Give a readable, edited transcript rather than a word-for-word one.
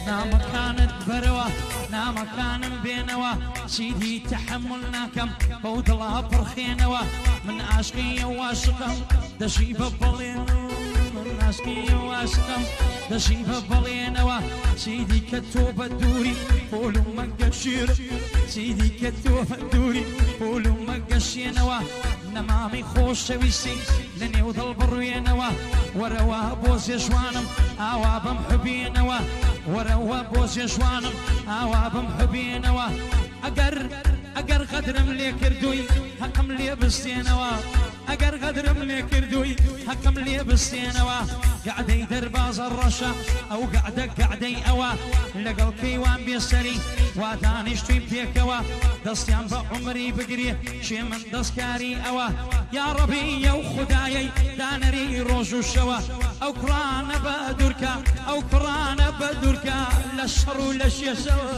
نامەکانت بەرەوە نامەکانم بێنەوە چیدی تەحمل ناکەم بەو دڵا پڕخێنەوە من عاشقی و عاشقم دەژی بە بەڵێنەوە من عاشقی و عاشقم دەژی بە بەڵێنەوە چیدی کە تۆ بە دووری پۆل و مەگەشێر چیدی کە تۆ بە دووری پۆل و مەگەشێنەوە نەمامی خۆشەویستی لە نێو دڵ بڕوێنەوە وەرەوە بۆ زێژوانم ئاوا بەم حبێنەوە وەرەوە بۆ زێژوانم ئاوا بەم حبێنەوە ئەگەر غەدرم لێ کردووی حەقم لێ بستێنەوە ئەگەر غەدرم لێ کردووی حەقم لێ بستێنەوە گەعدەی دەربازە ڕەشە ئەو گەعدەی ئەوە لەگەڵ کەیوان بێسەری وا دانیشتووی پێکەوە دەستیان بە عومری بگرێ شێ من دەستکاری ئەوە یا ڕەبی ئەو خودایەی دانەری ڕۆژ و شەوە ئەو کوڕانە بە دوورکە ئەو کوڕانە بە دوورکە لە شەڕ و لە شێشەوە